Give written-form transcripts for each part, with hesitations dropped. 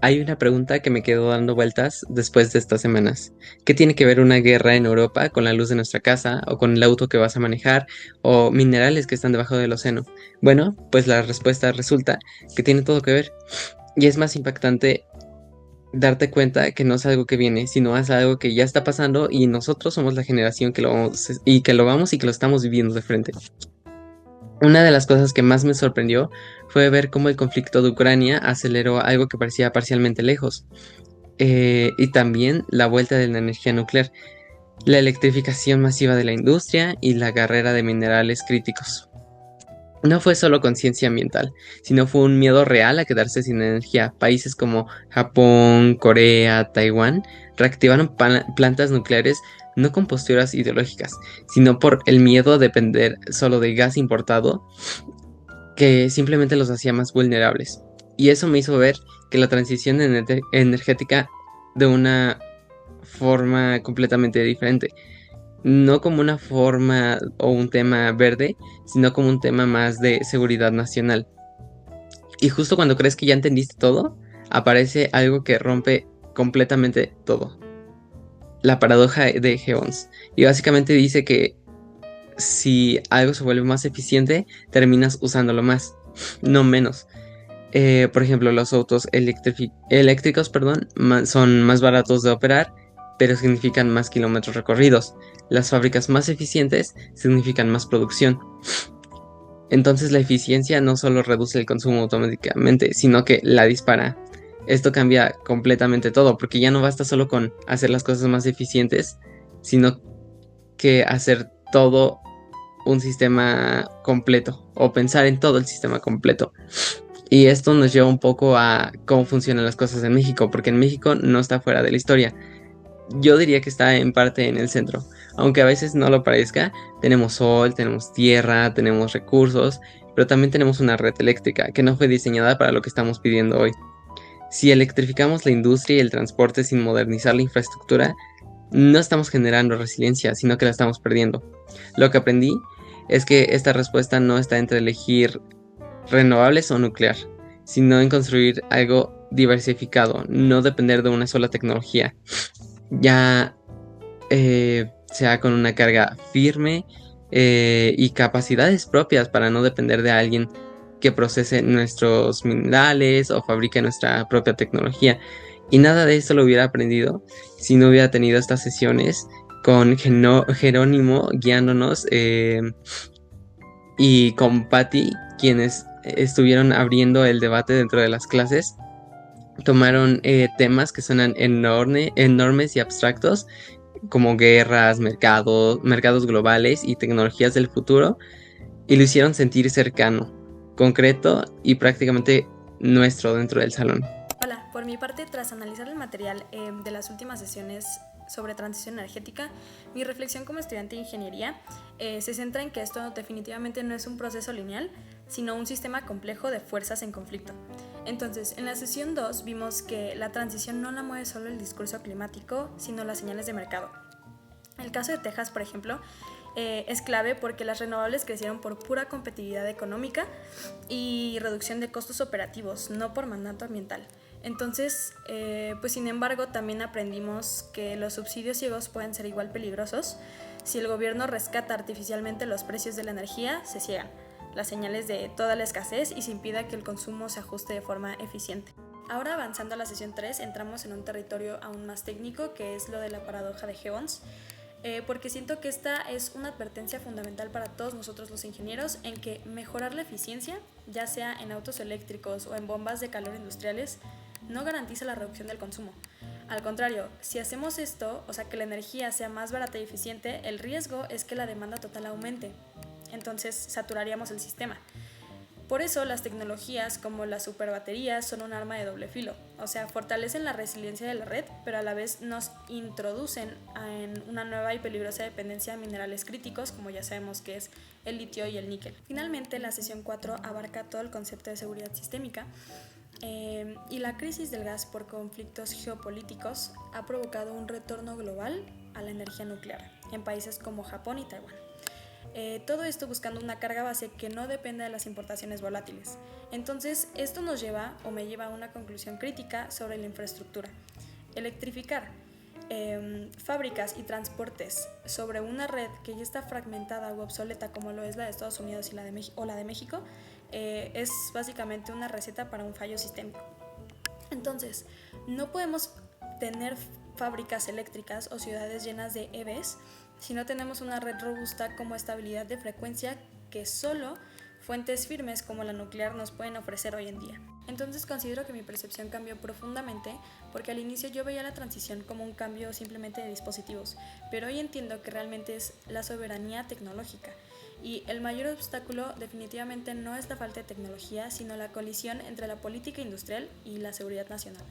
Hay una pregunta que me quedó dando vueltas después de estas semanas. ¿Qué tiene que ver una guerra en Europa con la luz de nuestra casa o con el auto que vas a manejar o minerales que están debajo del océano? Bueno, pues la respuesta resulta que tiene todo que ver y es más impactante darte cuenta que no es algo que viene, sino es algo que ya está pasando y nosotros somos la generación que lo vamos y que lo estamos viviendo de frente. Una de las cosas que más me sorprendió fue ver cómo el conflicto de Ucrania aceleró algo que parecía parcialmente lejos, y también la vuelta de la energía nuclear, la electrificación masiva de la industria y la carrera de minerales críticos. No fue solo conciencia ambiental, sino fue un miedo real a quedarse sin energía. Países como Japón, Corea, Taiwán reactivaron plantas nucleares no con posturas ideológicas, sino por el miedo a depender solo de gas importado que simplemente los hacía más vulnerables. Y eso me hizo ver que la transición energética de una forma completamente diferente. No como una forma o un tema verde, sino como un tema más de seguridad nacional. Y justo cuando crees que ya entendiste todo, aparece algo que rompe completamente todo. La paradoja de Geons. Y básicamente dice que si algo se vuelve más eficiente, terminas usándolo más, no menos. Por ejemplo, los autos eléctricos, perdón, son más baratos de operar, pero significan más kilómetros recorridos. Las fábricas más eficientes significan más producción. Entonces la eficiencia no solo reduce el consumo automáticamente, sino que la dispara. Esto cambia completamente todo, porque ya no basta solo con hacer las cosas más eficientes, sino que hacer todo un sistema completo o pensar en todo el sistema completo. Y esto nos lleva un poco a cómo funcionan las cosas en México, porque en México no está fuera de la historia. Yo diría que está en parte en el centro, aunque a veces no lo parezca. Tenemos sol, tenemos tierra, tenemos recursos, pero también tenemos una red eléctrica que no fue diseñada para lo que estamos pidiendo hoy. Si electrificamos la industria y el transporte sin modernizar la infraestructura, no estamos generando resiliencia, sino que la estamos perdiendo. Lo que aprendí es que esta respuesta no está entre elegir renovables o nuclear, sino en construir algo diversificado, no depender de una sola tecnología, ya sea con una carga firme y capacidades propias para no depender de alguien que procese nuestros minerales o fabrique nuestra propia tecnología. Y nada de esto lo hubiera aprendido si no hubiera tenido estas sesiones con Jerónimo guiándonos, y con Patty, quienes estuvieron abriendo el debate dentro de las clases. Tomaron temas que suenan enormes y abstractos, como guerras, mercados globales y tecnologías del futuro, y lo hicieron sentir cercano, concreto y prácticamente nuestro dentro del salón. Hola, por mi parte, tras analizar el material de las últimas sesiones sobre transición energética, mi reflexión como estudiante de ingeniería se centra en que esto definitivamente no es un proceso lineal, sino un sistema complejo de fuerzas en conflicto. Entonces, en la sesión 2 vimos que la transición no la mueve solo el discurso climático, sino las señales de mercado. El caso de Texas, por ejemplo, es clave porque las renovables crecieron por pura competitividad económica y reducción de costos operativos, no por mandato ambiental. Entonces, pues sin embargo, también aprendimos que los subsidios ciegos pueden ser igual peligrosos. Si el gobierno rescata artificialmente los precios de la energía, se ciegan las señales de toda la escasez y se impida que el consumo se ajuste de forma eficiente. Ahora, avanzando a la sesión 3, entramos en un territorio aún más técnico, que es lo de la paradoja de Geons, porque siento que esta es una advertencia fundamental para todos nosotros los ingenieros en que mejorar la eficiencia, ya sea en autos eléctricos o en bombas de calor industriales, no garantiza la reducción del consumo. Al contrario, si hacemos esto, o sea que la energía sea más barata y eficiente, el riesgo es que la demanda total aumente. Entonces saturaríamos el sistema. Por eso las tecnologías como las superbaterías son un arma de doble filo, o sea, fortalecen la resiliencia de la red, pero a la vez nos introducen en una nueva y peligrosa dependencia de minerales críticos, como ya sabemos que es el litio y el níquel. Finalmente, la sesión 4 abarca todo el concepto de seguridad sistémica, y la crisis del gas por conflictos geopolíticos ha provocado un retorno global a la energía nuclear en países como Japón y Taiwán. Todo esto buscando una carga base que no dependa de las importaciones volátiles. Entonces, esto nos lleva o me lleva a una conclusión crítica sobre la infraestructura. Electrificar fábricas y transportes sobre una red que ya está fragmentada u obsoleta como lo es la de Estados Unidos y la de México es básicamente una receta para un fallo sistémico. Entonces, no podemos tener fábricas eléctricas o ciudades llenas de EVs si no tenemos una red robusta como estabilidad de frecuencia que solo fuentes firmes como la nuclear nos pueden ofrecer hoy en día. Entonces considero que mi percepción cambió profundamente porque al inicio yo veía la transición como un cambio simplemente de dispositivos, pero hoy entiendo que realmente es la soberanía tecnológica y el mayor obstáculo definitivamente no es la falta de tecnología, sino la colisión entre la política industrial y la seguridad nacional.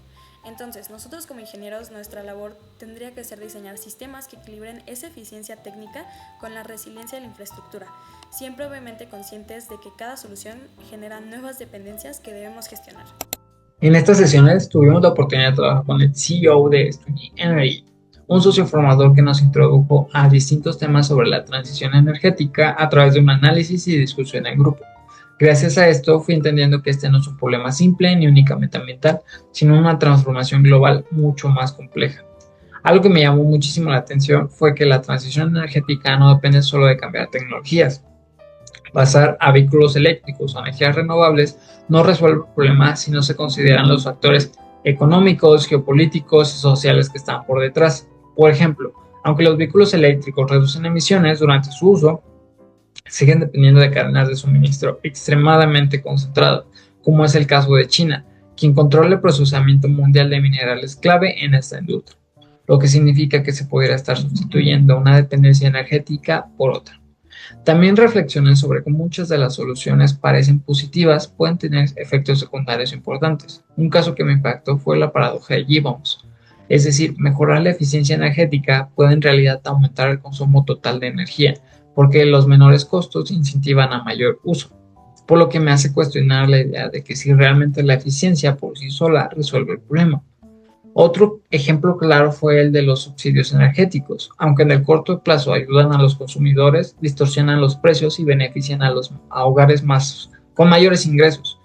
Entonces, nosotros como ingenieros, nuestra labor tendría que ser diseñar sistemas que equilibren esa eficiencia técnica con la resiliencia de la infraestructura, siempre obviamente conscientes de que cada solución genera nuevas dependencias que debemos gestionar. En estas sesiones tuvimos la oportunidad de trabajar con el CEO de Stringy Energy, un socio formador que nos introdujo a distintos temas sobre la transición energética a través de un análisis y discusión en grupo. Gracias a esto fui entendiendo que este no es un problema simple ni únicamente ambiental, sino una transformación global mucho más compleja. Algo que me llamó muchísimo la atención fue que la transición energética no depende solo de cambiar tecnologías. Pasar a vehículos eléctricos o energías renovables no resuelve el problema si no se consideran los factores económicos, geopolíticos y sociales que están por detrás. Por ejemplo, aunque los vehículos eléctricos reducen emisiones durante su uso, siguen dependiendo de cadenas de suministro extremadamente concentradas, como es el caso de China, quien controla el procesamiento mundial de minerales clave en esta industria, lo que significa que se pudiera estar sustituyendo una dependencia energética por otra. También reflexionen sobre que muchas de las soluciones parecen positivas, pueden tener efectos secundarios importantes. Un caso que me impactó fue la paradoja de Gibbons, es decir, mejorar la eficiencia energética puede en realidad aumentar el consumo total de energía, porque los menores costos incentivan a mayor uso, por lo que me hace cuestionar la idea de que si realmente la eficiencia por sí sola resuelve el problema. Otro ejemplo claro fue el de los subsidios energéticos. Aunque en el corto plazo ayudan a los consumidores, distorsionan los precios y benefician a hogares con mayores ingresos,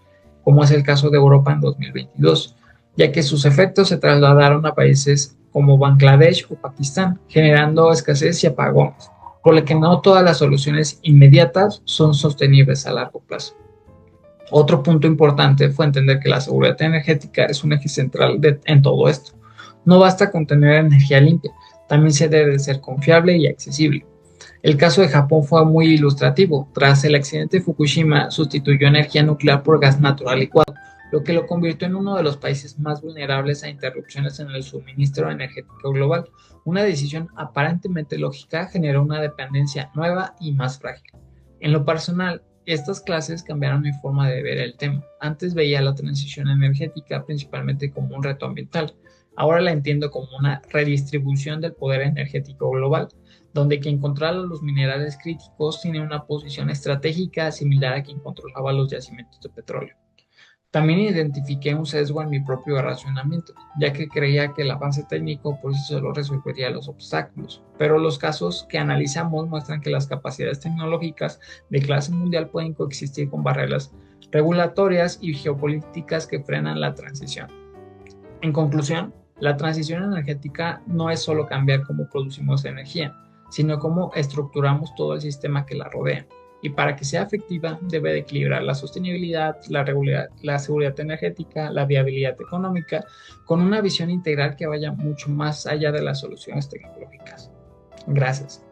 como es el caso de Europa en 2022, ya que sus efectos se trasladaron a países como Bangladesh o Pakistán, generando escasez y apagones, por lo que no todas las soluciones inmediatas son sostenibles a largo plazo. Otro punto importante fue entender que la seguridad energética es un eje central en todo esto. No basta con tener energía limpia, también se debe ser confiable y accesible. El caso de Japón fue muy ilustrativo. Tras el accidente de Fukushima, sustituyó energía nuclear por gas natural licuado, lo que lo convirtió en uno de los países más vulnerables a interrupciones en el suministro energético global. Una decisión aparentemente lógica generó una dependencia nueva y más frágil. En lo personal, estas clases cambiaron mi forma de ver el tema. Antes veía la transición energética principalmente como un reto ambiental. Ahora la entiendo como una redistribución del poder energético global, donde quien controla los minerales críticos tiene una posición estratégica similar a quien controlaba los yacimientos de petróleo. También identifiqué un sesgo en mi propio razonamiento, ya que creía que el avance técnico por sí solo resolvería los obstáculos, pero los casos que analizamos muestran que las capacidades tecnológicas de clase mundial pueden coexistir con barreras regulatorias y geopolíticas que frenan la transición. En conclusión, la transición energética no es solo cambiar cómo producimos energía, sino cómo estructuramos todo el sistema que la rodea. Y para que sea efectiva debe de equilibrar la sostenibilidad, la seguridad energética, la viabilidad económica, con una visión integral que vaya mucho más allá de las soluciones tecnológicas. Gracias.